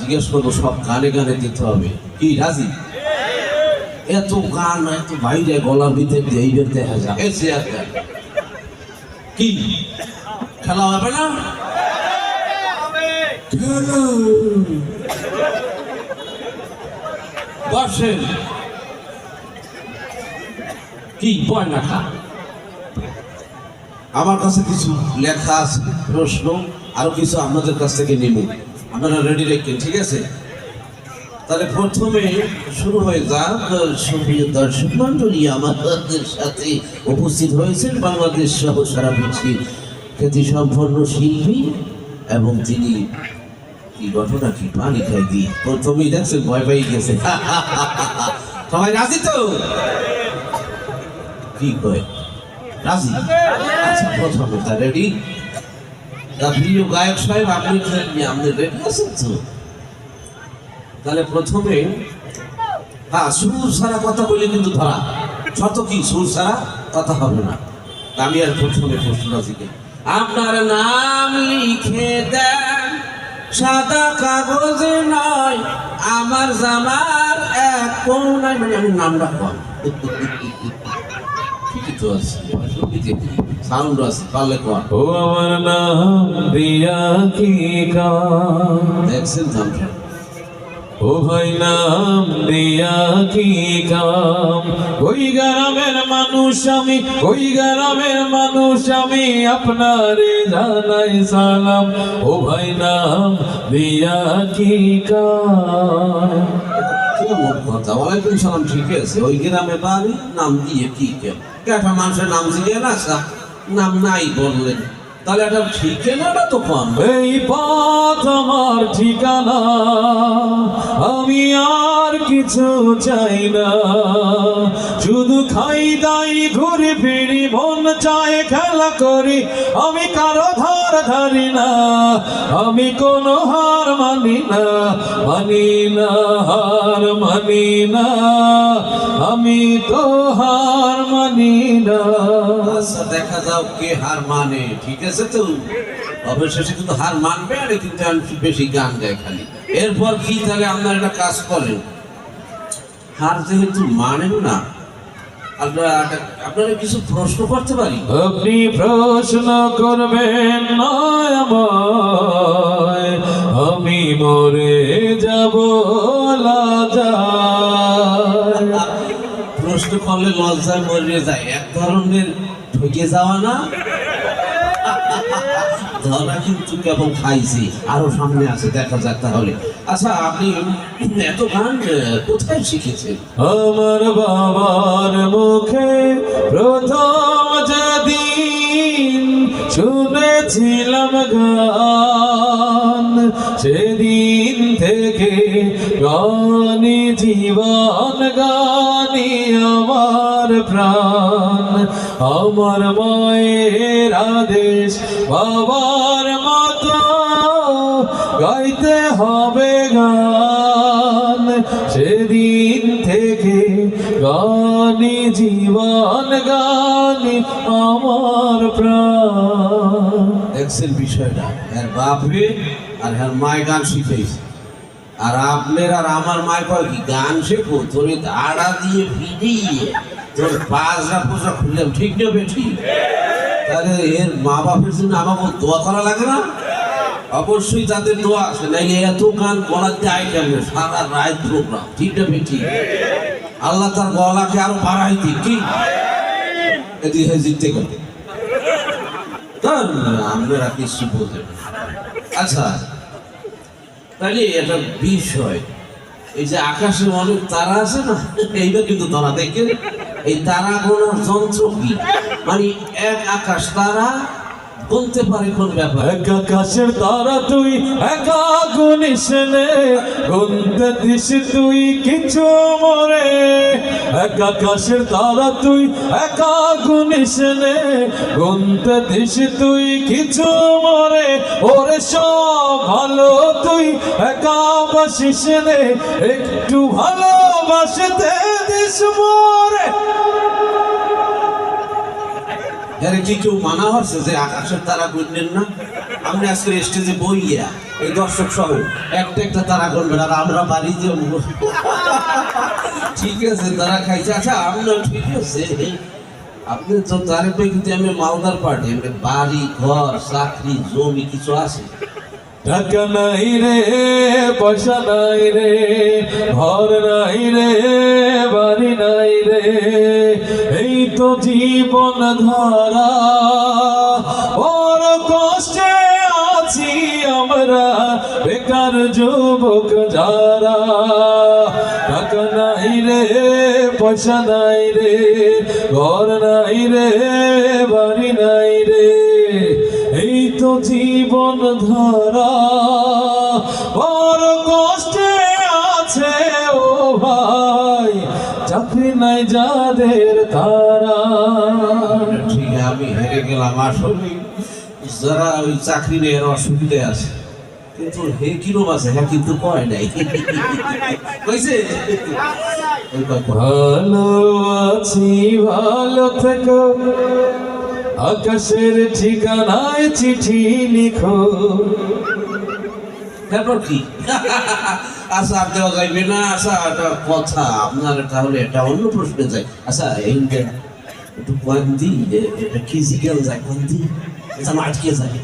জিজ্ঞেস করবো সব গানে গানে দিতে হবে, কি রাজি? এত গান এত বাইরে গলার ভিতরে দিয়ে এইবার দেখা যায় কি খেলা হবে না? বসেন, কি বয় না খা। আমার কাছে কিছু লেখা আছে, প্রশ্ন আরো কিছু আপনাদের কাছ থেকে নিব, আপনারা রেডি রাখেন, ঠিক আছে? তাহলে প্রথমে শুরু হয়ে যাক। সুপ্রিয় দর্শক মন্ডলী, আমাদের সাথে উপস্থিত হয়েছেন বাংলাদেশ সহ সারা বিশ্বের খ্যাতিসম্পন্ন শিল্পী, এবং তিনি কি ঘটনা কি পানি খাই দি প্রথমেই দেখছেন ভয় পাই গেছে। সবাই রাজি তো? কি কয় রাজি? আচ্ছা, প্রথমে তা রেডি? তা প্রিয় গায়ক সাহেব, আপনি রেডি আছেন তো? তাহলে প্রথমে হ্যাঁ, সুর ছাড়া কথা বলে কিন্তু ধরা শত, কি সুর ছাড়া কথা হবে না। আমি আর প্রথমে প্রশ্নটা শিখে, আপনার নাম লিখে দেন সাদা কাগজে নয়, আমার জামার এক কোণায়, মানে আমি নাম রাখলাম। ঠিকই তো আছে, সাউন্ড আছে, পারলে কোয়া। ও আমার নাম দিয়া কি কাম, দেখছেন জানতে? ও ভাই নাম দিয়া কি কাম, ওই গ্রামের মানুষ আমি, ওই গ্রামের মানুষ আমি, আপনারে জানাই সালাম। ও ভাই নাম দিয়া কি কাম। কথা, ওয়ালাইকুম সালাম, ঠিক আছে। ওই গ্রামে বাড়ি, নাম দিয়ে কি একটা মানুষের নাম দিয়ে না, নাম নাই বললেন, তাহলে একটা ঠিকানাটা তো কম। এই পথ আমার ঠিকানা, আমি আর কিছু চাই না, শুধু খাই দাই ঘুরে ফিরি, মন চায় খেলা করি, আমি কারো ধার ধারি না, আমি কোনো হার মানি না, মানি না, হার মানি না, আমি তো হার মানি না। আচ্ছা, দেখা যাও কে হার মানে, ঠিক আছে তো? অবশেষে কিন্তু হার মানবে, আর কিন্তু বেশি গান গায় খালি। এরপর কি, তাহলে আপনারা একটা কাজ করেন, হার যেহেতু মানেন না, আপনারা কিছু প্রশ্ন করতে পারি? আপনি প্রশ্ন করবেন না আমায়, আমি মরে যাব লজ্জায়। প্রশ্ন করলে লজ্জায় মরে যায়, এক ধরনের ঢুকে যাওয়া না? ধরা কিন্তু কেবল খাইছি, আরো সামনে আছে, দেখা যাক তাহলে। আচ্ছা, আপনি এত গান কোথায় শিখেছেন? আমার বাবার মুখে প্রথম যেদিন শুনেছিলাম গান, সেদিন থেকে গানি জীবন, গানি আমার প্রাণ। আমার মায়ের আদেশ বাবার মতো গাইতে হবে গান, সেদিন থেকে গানি জীবন, গানি আমার প্রাণ। দেখছেন বিষয়টা, এর বাপে আর এর মায় গান শিখেছে, আর আপনার আর আমার মায় কয় কি গান শেখো, তোর আড়া দিয়ে ভিড়িয়ে তোর পাঁচরা পোষা খুললাম, ঠিক নেবে ঠিক? তাহলে এর মা বাপের জন্য আমাকে দোয়া করা লাগে না? অবশ্যই তাদের দোয়া আছে, নাইলে এত গান গলা যায় কেন? সারা রাত প্রোগ্রাম, ঠিক নেবে ঠিক? আল্লাহ তার গলাকে আরো বাড়াই দিক, কি এদিকে জিততে গেল আপনারা কিছু বলতে। আচ্ছা, তাহলে একটা বিষয়, এই যে আকাশে অনেক তারা আছে না, এইটা কিন্তু তারা দেখে, এই তারা গোনার যন্ত্র কি, মানে এক আকাশ তারা বলতে পারে কোন ব্যাপার? এক আকাশের তারা তুই, একা গুনিস নে, গুনতে দিস তুই কিছু মরে। এক আকাশের তারা তুই, একা গুনিস নে, গুনতে দিস তুই কিছু মরে। ওরে সব ভালো তুই একা বাসিস নে, একটু ভালোবাসতে দিস মরে। কি কেউ মানা হচ্ছে যে আকাশের তারা গুনলেন না? আপনি আজকে স্টেজে বইয়া এই দর্শক সহ একটা একটা তারা করবেন আর আমরা বাড়ি যে ঠিক আছে তারা খাইছে। আচ্ছা আপনার ঠিক আছে, আপনি তো তারে পেয়ে কিন্তু আমি মালদার পার্টি বাড়ি ঘর চাকরি জমি কিছু আছে? টাকা নাই রে, পয়সা নাই রে, ঘর নাই রে, বাড়ি নাই রে, এই তো জীবন ধারা, বড় কষ্টে আছি আমরা বেকার যুবক যারা। টাকা নাই রে, পয়সা নাই রে, ঘর নাই রে, বাড়ি নাই রে, এই তো জীবন ধারা, বড় কষ্টে আছে ও ভাই, চাকরি নাই যাদের তারা। ঠিক আমি হেরে গেলাম, আসলে যারা ওই চাকরি নিয়ে এর অসুবিধে আছে, কিন্তু হে কিরম আছে হ্যাঁ কিন্তু কয় নাই কইছে ভালো আছি ভালো থেকো, আকাশের ঠিকানায় চিঠি লিখো। তারপর কি আচ্ছা আর দেওয়া যাইবে না? আচ্ছা একটা কথা আপনার, তাহলে এটা অন্য প্রশ্নে যাই। আচ্ছা এই যে একটু কোয়ান্তি এটা কি জিজ্ঞেস যায় কোয়ান্তি এটা আটকে যায়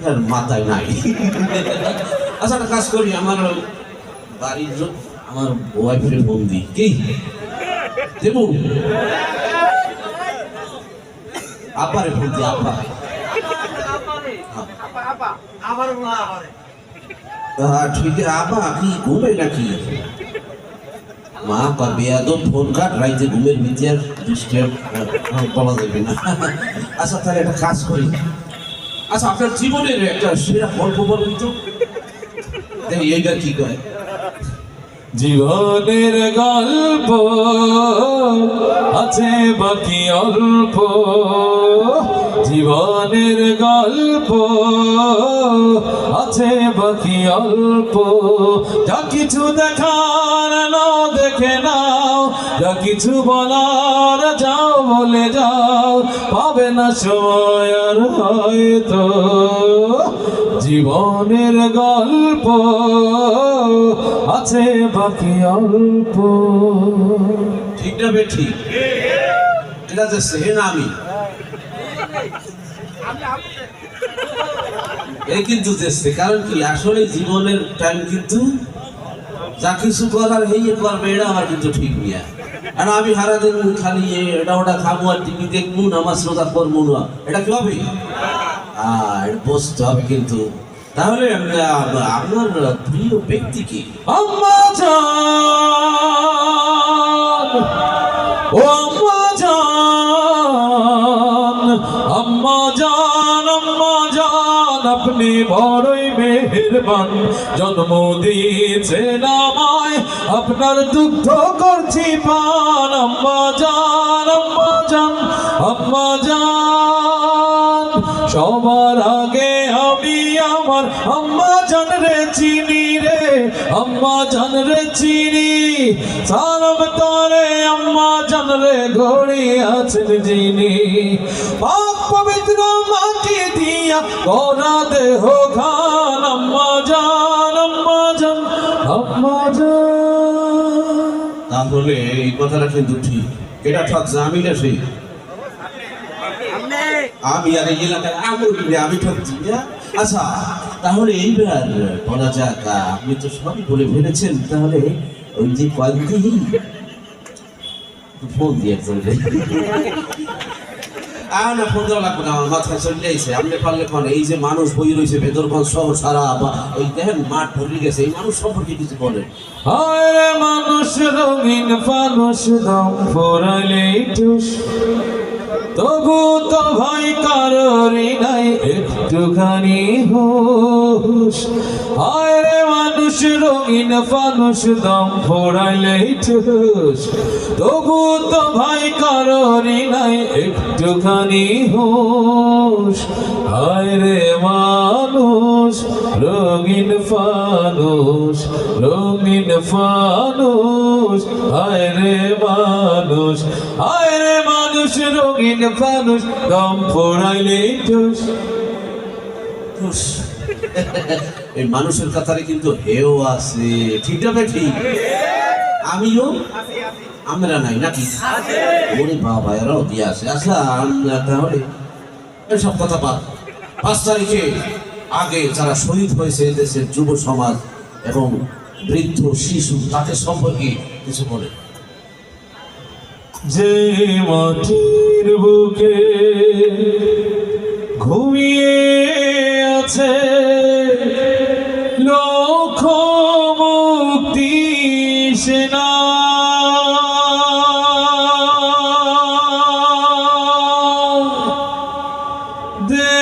আর মাথায় নাই। আচ্ছা একটা কাজ করি, আমার বাড়ির আমার ওয়াইফের বন্দি কি দেবো আপারে বলতে ঠিক আছে। আপা কি ঘুমে নাকি? মা বেয়াদো ফোন কাট রাইতে ঘুমের ভিতর ডিস্টার্ব বলা যাবে না। আচ্ছা তাহলে একটা কাজ করি, আচ্ছা আপনার জীবনের একটা সেরা গল্প বলুন তো, দেখি এইটা কি করে। জীবনের গল্প আছে বাকি অল্প, জীবনের গল্প আছে বাকি অল্প, যা কিছু দেখার নাও দেখে নাও, যা কিছু বলার যাও বলে যাও, পাবে না সময় আর হয়তো। জীবনের গল্প আছে বাকি অল্প। ঠিক না বে ঠিক? এটা যে সে না আমি এই কিন্তু দেখছে, কারণ কি আসলে জীবনের টাইম কিন্তু যা কিছু করার হেয়ে করবে এটা আমার কিন্তু ঠিক নিয়ে। আর আমি সারাদিন খালি এটা ওটা খাবো আর টিভি দেখবো, নামাজ রোজা করবো না, এটা কি হবে? আর বসতে হবে কিন্তু। তাহলে আপনার প্রিয় ব্যক্তি কি? আম্মা জান, ও আম্মা জান, আম্মা জান, আম্মা জান, আপনি বড়ই মেহেরবান, জন্ম দিয়েছেন আমায়, আপনার দুগ্ধ করছি পান। আম্মা জান, আম্মা জান, আম্মা জান, সবার আগে আমি আমার আম্মা জান রে চিনি রে, আম্মা জান রে চিনি, সালাম তারে আম্মা জান রে ঘড়ি আছেন যিনি, পাক পবিত্র মাটি দিয়া গড়া দেহ খান। আম্মা জান, আম্মা জান, আম্মা জান। তাহলে এই কথাটা কিন্তু ঠিক, এটা ঠকছে আমি না সেই আমি আর এই এলাকায় আমি ঠকছি না। আচ্ছা তাহলে এইবার বলা যাক, আপনি তো সবই বলে ফেলেছেন, তাহলে ওই যে কয়েকদিন ফোন দিয়ে না ফোন দেওয়া লাগবে না, আমার মাথায় চলে এসে আপনি পারলে কোন এই যে মানুষ বই রয়েছে ভেতরগঞ্জ শহর সারা বা ওই দেখেন মাঠ ভরে গেছে, এই মানুষ সম্পর্কে কিছু বলেন। আরে মানুষ রঙিন ফানুষ, দম ফোরালে টুস, তবু তো ভাই কারোরই নাই একটুখানি হুশ। আরে মানুষ রঙিন ফানুষ, দম ফোরাইলে টুস, তবু তো ভাই কারোরই নাই একটুখানি হুশ। আরে মানুষ রঙিন ফানুষ, রঙিন ফানুষ, আরে মানুষ, আরে মানুষ রঙিন ফানুষ, দম ফোরাইলে টুস। উস, এই মানুষের কাতারে কিন্তু হেও আছে, ঠিক না ঠিক? আমিও, আমরা নাই নাকি? ওরে বাবা, এরাও দিয়ে আছে। আচ্ছা, তাহলে এসব কথা বাদ। 5 তারিখে আগে যারা শহীদ হয়েছে দেশের যুব সমাজ এবং বৃদ্ধ শিশু, তাদের সম্পর্কে কিছু বলে। যে মাটির বুকে ঘুমিয়ে আছে লক্ষ মুক্তি সেনা, দে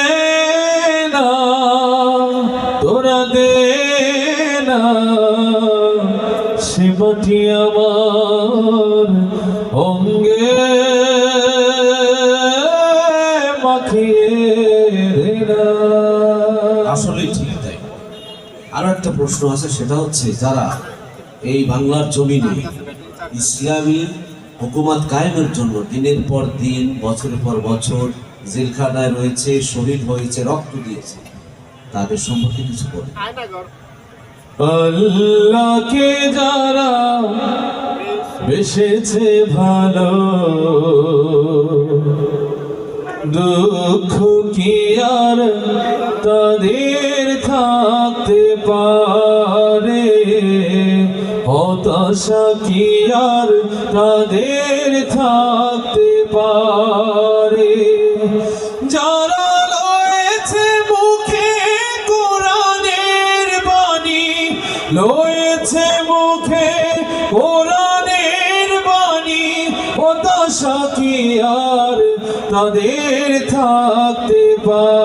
না তোরা দে না সে মাটি আমার অঙ্গে মাখিয়ে দে না। আসলে ঠিক তাই। আরো একটা প্রশ্ন আছে, সেটা হচ্ছে যারা এই বাংলার জমিনে ইসলামী হুকুমত কায়েমের জন্য দিনের পর দিন, বছরের পর বছর জেলখানায় রয়েছে, শহীদ হয়েছে, রক্ত দিয়েছে, তাদের সম্পর্কে কিছু বলে। আল্লাহকে যারা বেসেছে ভালো, দুঃখ কি আর তাদের থাকতে পারে, হতাশা কি আর তাদের থাকতে পারে। যারা লয়েছে মুখে কোরআনের বাণী, লয়েছে মুখে কোরআনের বাণী, হতাশা কি আর তাদের থাকতে পারে।